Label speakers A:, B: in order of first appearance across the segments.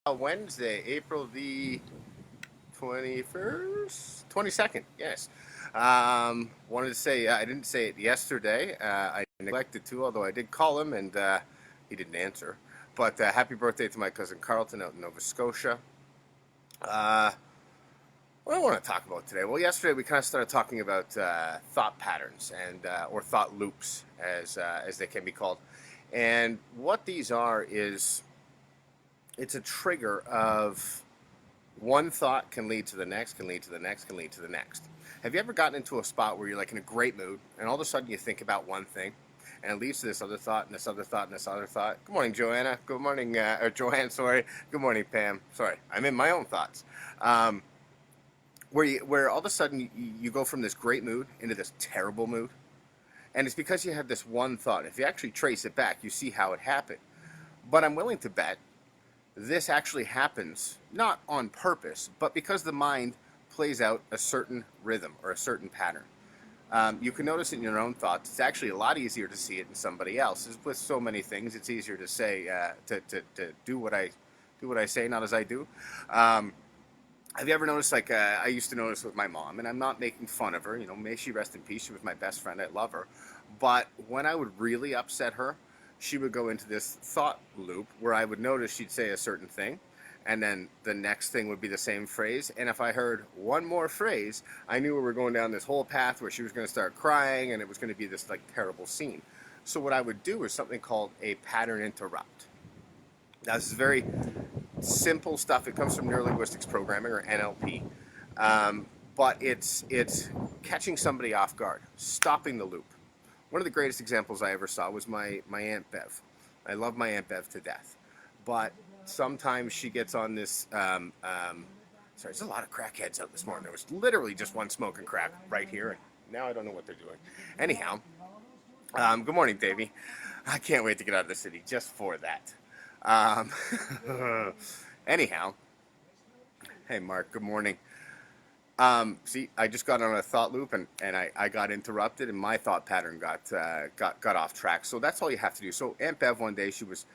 A: Wednesday, April the 21st? 22nd, yes. Wanted to say, I didn't say it yesterday. I neglected to, although I did call him and he didn't answer. But happy birthday to my cousin Carlton out in Nova Scotia. Uh, what do I want to talk about today? Well, yesterday we kind of started talking about thought patterns and or thought loops, as they can be called. And what these are is it's a trigger of one thought can lead to the next, can lead to the next, can lead to the next. Have you ever gotten into a spot where you're like in a great mood and all of a sudden you think about one thing and it leads to this other thought and this other thought and this other thought? Good morning, Joanna. Good morning, or Joanne, sorry. Good morning, Pam. Sorry, I'm in my own thoughts. Where all of a sudden you go from this great mood into this terrible mood. And it's because you have this one thought. If you actually trace it back, you see how it happened. But I'm willing to bet this actually happens not on purpose, but because the mind plays out a certain rhythm or a certain pattern. You can notice it in your own thoughts. It's actually a lot easier to see it in somebody else's. With so many things, it's easier to say to do what I say, not as I do. Have you ever noticed, like I used to notice with my mom, and I'm not making fun of her, you know, may she rest in peace, she was my best friend, I love her, but when I would really upset her, she would go into this thought loop where I would notice she'd say a certain thing, and then the next thing would be the same phrase, and if I heard one more phrase, I knew we were going down this whole path where she was going to start crying, and it was going to be this like terrible scene. So what I would do is something called a pattern interrupt. Now, this is very simple stuff. It comes from neurolinguistics programming, or NLP, but it's catching somebody off guard, stopping the loop. One of the greatest examples I ever saw was my Aunt Bev. I love my Aunt Bev to death, but sometimes she gets on this. Sorry, there's a lot of crackheads out this morning. There was literally just one smoking crack right here, and now I don't know what they're doing. Anyhow, good morning, Davey. I can't wait to get out of the city just for that. Anyhow, hey Mark, good morning. See, I just got on a thought loop and I got interrupted and my thought pattern got off track. So that's all you have to do. So Aunt Bev one day she was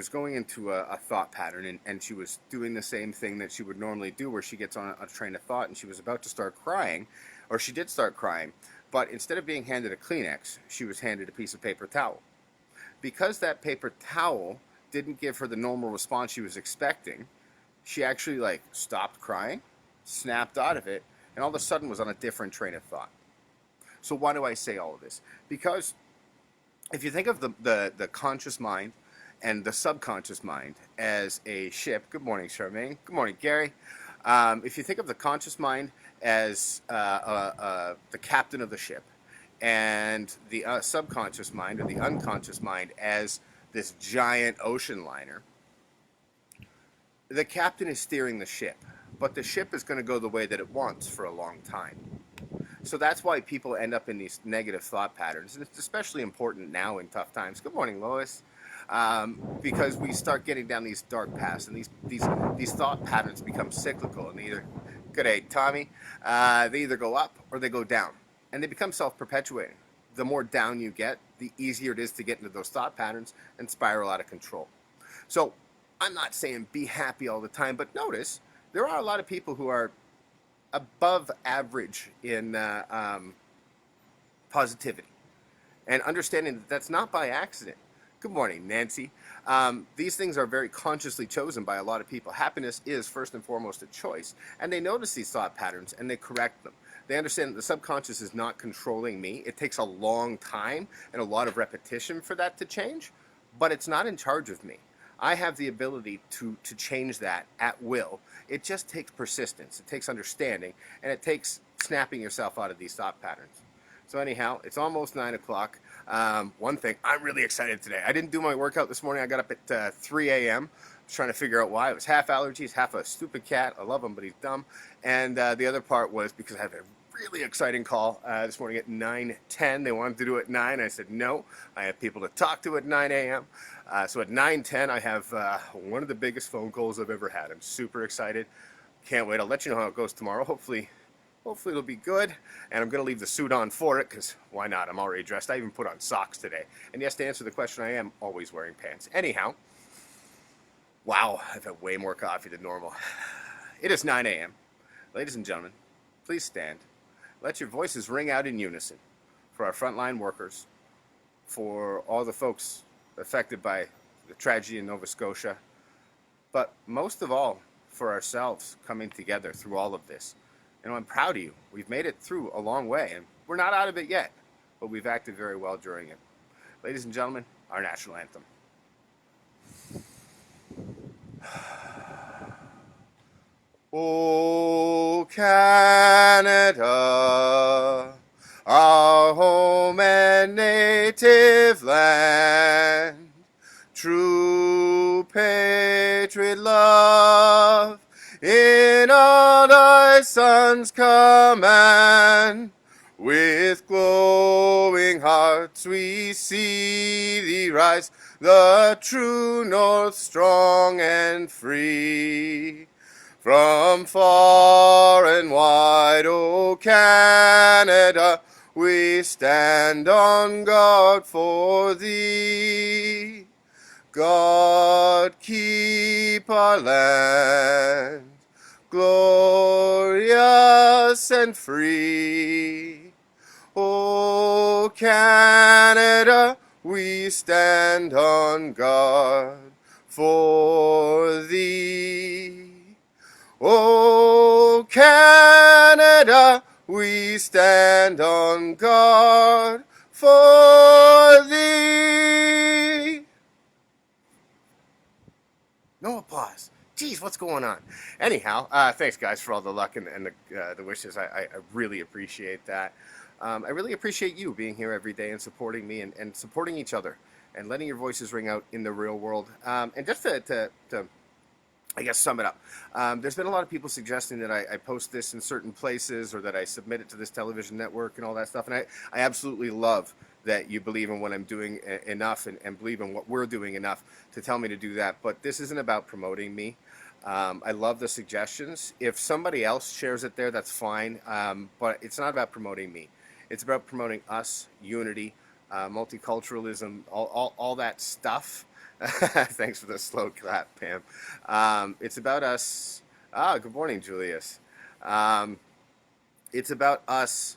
A: going into a thought pattern and she was doing the same thing that she would normally do where she gets on a train of thought and she was about to start crying, or she did start crying, but instead of being handed a Kleenex, she was handed a piece of paper towel. Because that paper towel didn't give her the normal response she was expecting, she actually like stopped crying, snapped out of it, and all of a sudden was on a different train of thought. So why do I say all of this? Because if you think of the conscious mind and the subconscious mind as a ship, good morning, Charmaine. Good morning, Gary. If you think of the conscious mind as the captain of the ship, and the subconscious mind or the unconscious mind as this giant ocean liner, the captain is steering the ship, but the ship is going to go the way that it wants for a long time. So that's why people end up in these negative thought patterns, and it's especially important now in tough times. Good morning, Lois. Because we start getting down these dark paths, and these thought patterns become cyclical, and good day, Tommy, they either go up or they go down, and they become self-perpetuating. The more down you get, the easier it is to get into those thought patterns and spiral out of control. So I'm not saying be happy all the time, but notice there are a lot of people who are above average in positivity, and understanding that that's not by accident. Good morning, Nancy. These things are very consciously chosen by a lot of people. Happiness is first and foremost a choice, and they notice these thought patterns and they correct them. They understand that the subconscious is not controlling me. It takes a long time and a lot of repetition for that to change, but it's not in charge of me. I have the ability to change that at will. It just takes persistence, it takes understanding, and it takes snapping yourself out of these thought patterns. So anyhow, it's almost 9 o'clock. One thing, I'm really excited today. I didn't do my workout this morning. I got up at 3 a.m. I was trying to figure out why. It was half allergies, half a stupid cat. I love him, but he's dumb. And the other part was because I have a really exciting call this morning at 9:10. They wanted to do it at 9. I said no. I have people to talk to at 9 a.m. So at 9:10, I have one of the biggest phone calls I've ever had. I'm super excited. Can't wait. I'll let you know how it goes tomorrow. Hopefully it'll be good. And I'm going to leave the suit on for it because why not? I'm already dressed. I even put on socks today. And yes, to answer the question, I am always wearing pants. Anyhow, Wow, I've had way more coffee than normal. It is 9 a.m. Ladies and gentlemen, please stand. Let your voices ring out in unison for our frontline workers, for all the folks affected by the tragedy in Nova Scotia, but most of all, for ourselves coming together through all of this. You know, I'm proud of you. We've made it through a long way, and we're not out of it yet, but we've acted very well during it. Ladies and gentlemen, our national anthem. O Canada, our home and native land, true patriot love, in all thy sons' command. With glowing hearts we see thee rise, the true north strong and free. From far and wide, O Canada, we stand on guard for thee. God keep our land glorious and free. O Canada, we stand on guard for thee. O Canada, we stand on guard for thee. No applause. Geez, what's going on? Anyhow, thanks guys for all the luck and the wishes. I really appreciate that. I really appreciate you being here every day and supporting me and supporting each other and letting your voices ring out in the real world. And just to I guess sum it up. There's been a lot of people suggesting that I post this in certain places or that I submit it to this television network and all that stuff. And I absolutely love that you believe in what I'm doing enough and believe in what we're doing enough to tell me to do that. But this isn't about promoting me. I love the suggestions. If somebody else shares it there, that's fine. But it's not about promoting me. It's about promoting us, unity, multiculturalism, all that stuff. Thanks for the slow clap, Pam. It's about us. Good morning, Julius. It's about us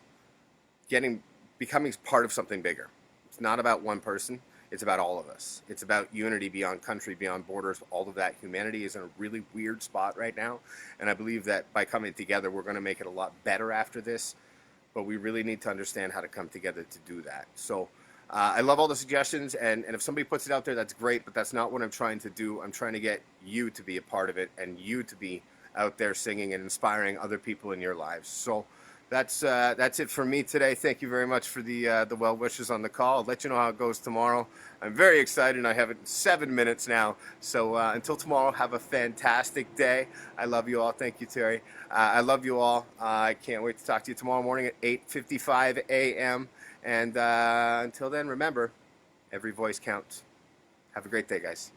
A: becoming part of something bigger. It's not about one person. It's about all of us. It's about unity beyond country, beyond borders, all of that. Humanity is in a really weird spot right now, and I believe that by coming together, we're going to make it a lot better after this, but we really need to understand how to come together to do that. So I love all the suggestions, and if somebody puts it out there, that's great, but that's not what I'm trying to do. I'm trying to get you to be a part of it and you to be out there singing and inspiring other people in your lives. So that's it for me today. Thank you very much for the well wishes on the call. I'll let you know how it goes tomorrow. I'm very excited. I have it in 7 minutes now. So until tomorrow, have a fantastic day. I love you all. Thank you, Terry. I love you all. I can't wait to talk to you tomorrow morning at 8:55 a.m. And until then, remember, every voice counts. Have a great day, guys.